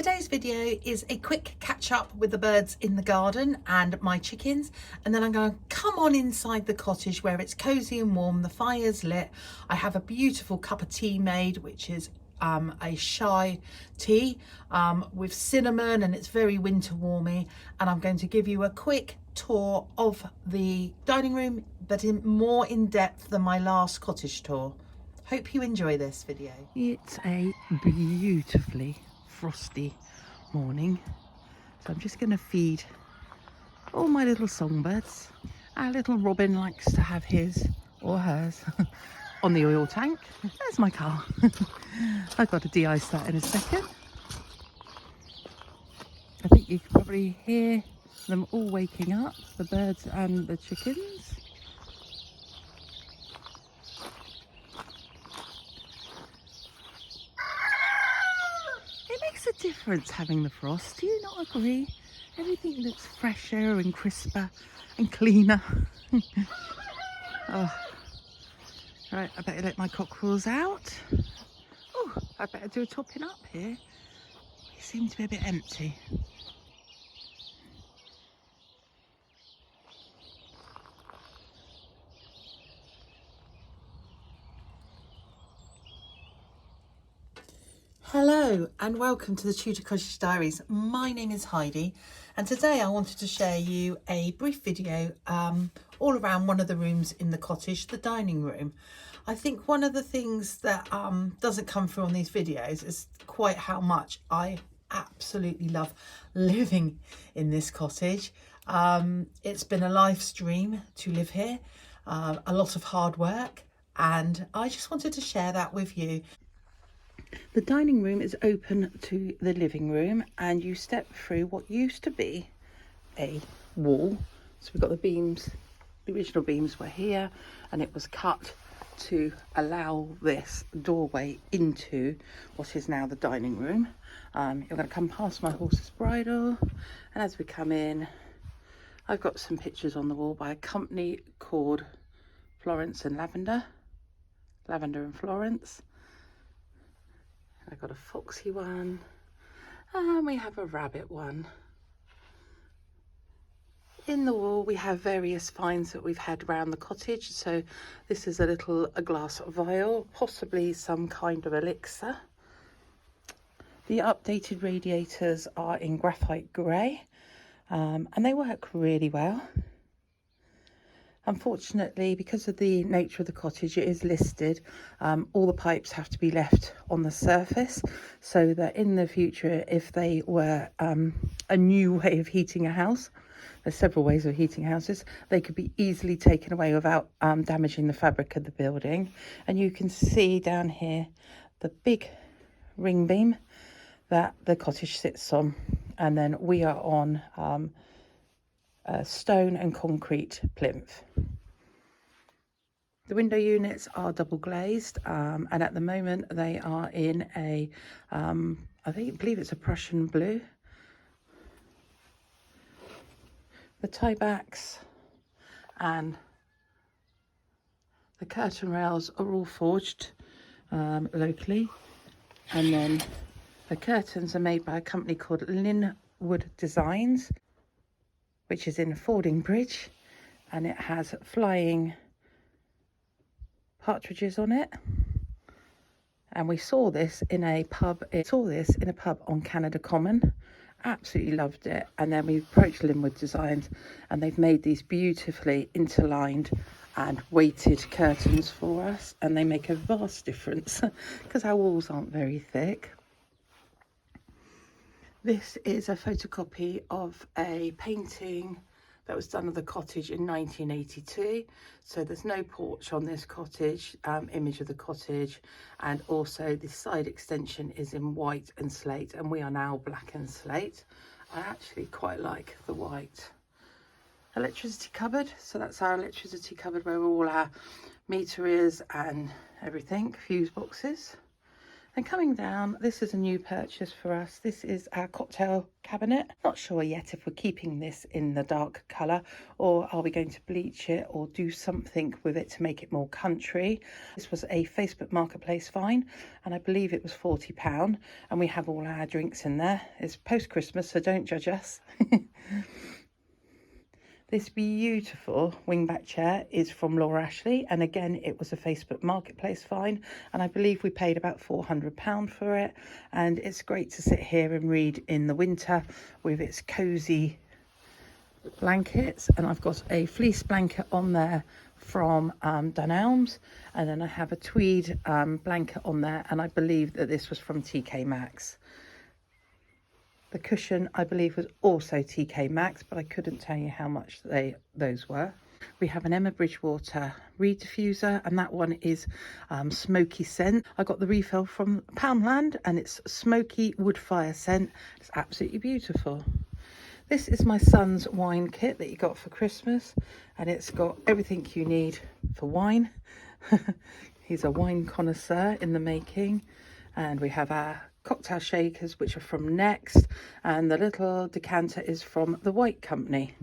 Today's video is a quick catch up with the birds in the garden and my chickens, and then I'm going to come on inside the cottage where it's cozy and warm, the fire's lit. I have a beautiful cup of tea made, which is a chai tea with cinnamon, and it's very winter warmy, and I'm going to give you a quick tour of the dining room, but more in depth than my last cottage tour. Hope you enjoy this video. It's a beautifully frosty morning, so I'm just going to feed all my little songbirds. Our little robin likes to have his or hers on the oil tank. There's my car. I've got to de-ice that in a second. I think you can probably hear them all waking up, the birds and the chickens. Makes a difference having the frost, do you not agree? Everything looks fresher and crisper and cleaner. Oh. Right, I better let my cockerels out. Oh, I better do a topping up here. It seems to be a bit empty. Hello and welcome to the Tudor Cottage Diaries. My name is Heidi, and today I wanted to share you a brief video all around one of the rooms in the cottage, the dining room. I think one of the things that doesn't come through on these videos is quite how much I absolutely love living in this cottage. It's been a life dream to live here, a lot of hard work, and I just wanted to share that with you. The dining room is open to the living room, and you step through what used to be a wall. So we've got the beams, the original beams were here, and it was cut to allow this doorway into what is now the dining room. You're going to come past my horse's bridle, and as we come in, I've got some pictures on the wall by a company called Florence and Lavender and Florence. I've got a foxy one, and we have a rabbit one. In the wall we have various finds that we've had around the cottage. So this is a glass vial, possibly some kind of elixir. The updated radiators are in graphite grey, and they work really well. Unfortunately, because of the nature of the cottage, it is listed. All the pipes have to be left on the surface, so that in the future, if they were a new way of heating a house, there's several ways of heating houses, they could be easily taken away without damaging the fabric of the building. And you can see down here the big ring beam that the cottage sits on, and then we are on stone and concrete plinth. The window units are double glazed, and at the moment they are in a I believe it's a Prussian blue. The tie backs and the curtain rails are all forged locally, and then the curtains are made by a company called Linwood Designs, which is in Fordingbridge, and it has flying partridges on it. And we saw this in a pub. On Canada Common. Absolutely loved it. And then we approached Linwood Designs, and they've made these beautifully interlined and weighted curtains for us, and they make a vast difference because our walls aren't very thick. This is a photocopy of a painting that was done of the cottage in 1982. So there's no porch on this cottage, image of the cottage, and also the side extension is in white and slate, and we are now black and slate. I actually quite like the white. Electricity cupboard, so that's our electricity cupboard where all our meter is and everything, fuse boxes. And coming down, this is a new purchase for us. This is our cocktail cabinet. Not sure yet if we're keeping this in the dark colour or are we going to bleach it or do something with it to make it more country. This was a Facebook Marketplace find and I believe it was £40 and we have all our drinks in there. It's post-Christmas, so don't judge us. This beautiful wingback chair is from Laura Ashley, and again it was a Facebook Marketplace find, and I believe we paid about £400 for it, and it's great to sit here and read in the winter with its cosy blankets. And I've got a fleece blanket on there from Dunelm's, and then I have a tweed blanket on there, and I believe that this was from TK Maxx. The cushion, I believe, was also TK Maxx, but I couldn't tell you how much those were. We have an Emma Bridgewater reed diffuser, and that one is smoky scent. I got the refill from Poundland, and it's smoky wood fire scent. It's absolutely beautiful. This is my son's wine kit that he got for Christmas, and it's got everything you need for wine. He's a wine connoisseur in the making, and we have our cocktail shakers, which are from Next, and the little decanter is from the White Company.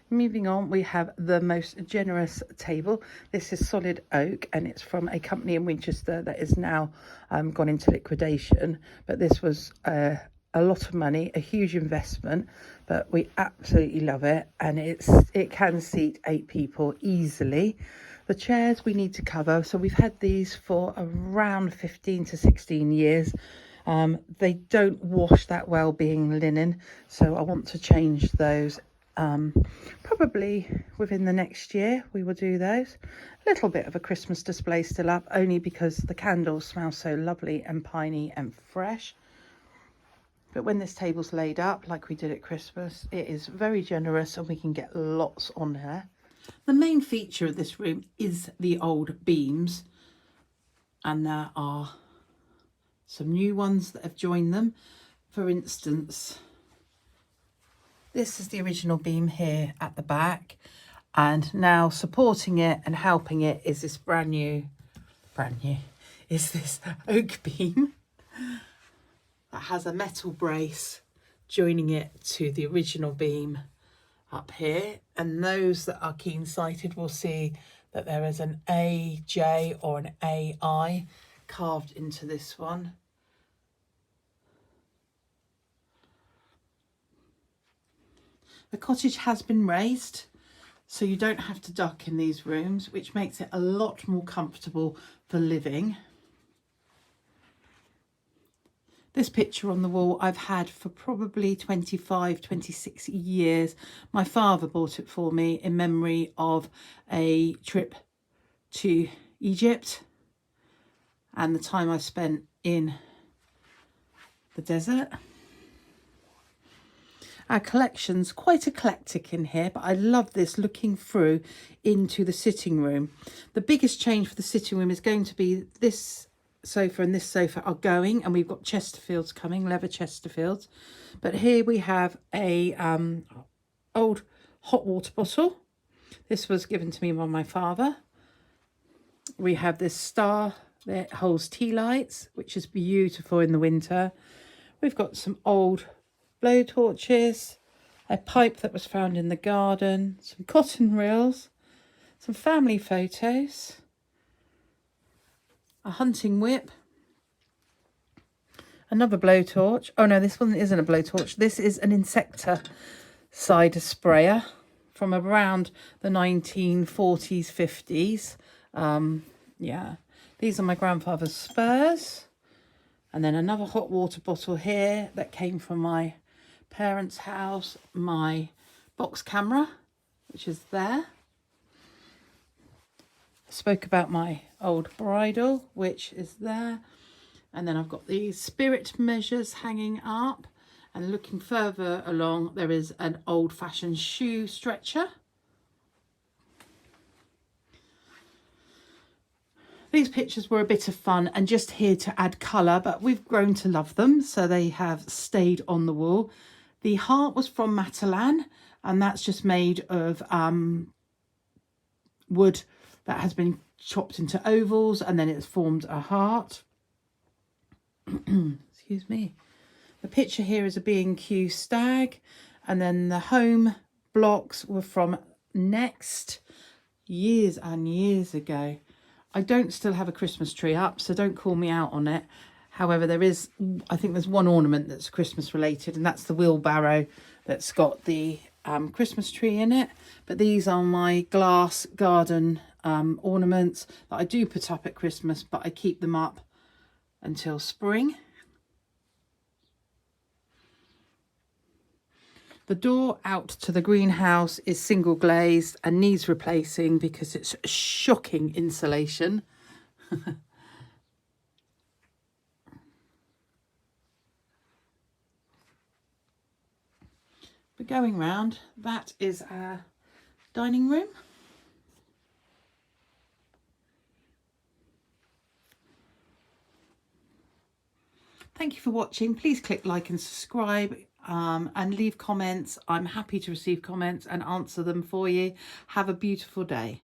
Moving on, we have the most generous table. This is solid oak and it's from a company in Winchester that is now gone into liquidation, but this was a lot of money, a huge investment, but we absolutely love it, and it can seat 8 people easily. The chairs we need to cover, so we've had these for around 15 to 16 years. They don't wash that well being linen, so I want to change those. Probably within the next year we will do those. A little bit of a Christmas display still up, only because the candles smell so lovely and piney and fresh. But when this table's laid up like we did at Christmas, it is very generous and we can get lots on there. The main feature of this room is the old beams, and there are some new ones that have joined them. For instance, this is the original beam here at the back, and now supporting it and helping it is this brand new is this oak beam that has a metal brace joining it to the original beam up here. And those that are keen-sighted will see that there is an AJ or an AI carved into this one. The cottage has been raised, so you don't have to duck in these rooms, which makes it a lot more comfortable for living. This picture on the wall I've had for probably 25, 26 years. My father bought it for me in memory of a trip to Egypt and the time I spent in the desert. Our collection's quite eclectic in here, but I love this looking through into the sitting room. The biggest change for the sitting room is going to be this sofa and this sofa are going, and we've got Chesterfields coming, leather Chesterfields. But here we have a old hot water bottle. This was given to me by my father. We have this star that holds tea lights, which is beautiful in the winter. We've got some old blow torches, a pipe that was found in the garden, some cotton reels, some family photos, a hunting whip, another blowtorch. Oh no, this one isn't a blowtorch. This is an insecticide sprayer from around the 1940s, 50s. Yeah, these are my grandfather's spurs. And then another hot water bottle here that came from my parents' house, my box camera, which is there. I spoke about my old bridle, which is there. And then I've got these spirit measures hanging up. And looking further along, there is an old-fashioned shoe stretcher. These pictures were a bit of fun and just here to add colour, but we've grown to love them, so they have stayed on the wall. The heart was from Matalan, and that's just made of wood that has been chopped into ovals, and then it's formed a heart. Excuse me. The picture here is a B&Q stag, and then the home blocks were from Next years and years ago. I don't still have a Christmas tree up, so don't call me out on it. However, there is, I think there's one ornament that's Christmas related, and that's the wheelbarrow that's got the Christmas tree in it. But these are my glass garden ornaments that I do put up at Christmas, but I keep them up until spring. The door out to the greenhouse is single glazed and needs replacing because it's shocking insulation. But going round, that is our dining room. Thank you for watching. Please click like and subscribe. And leave comments. I'm happy to receive comments and answer them for you. Have a beautiful day.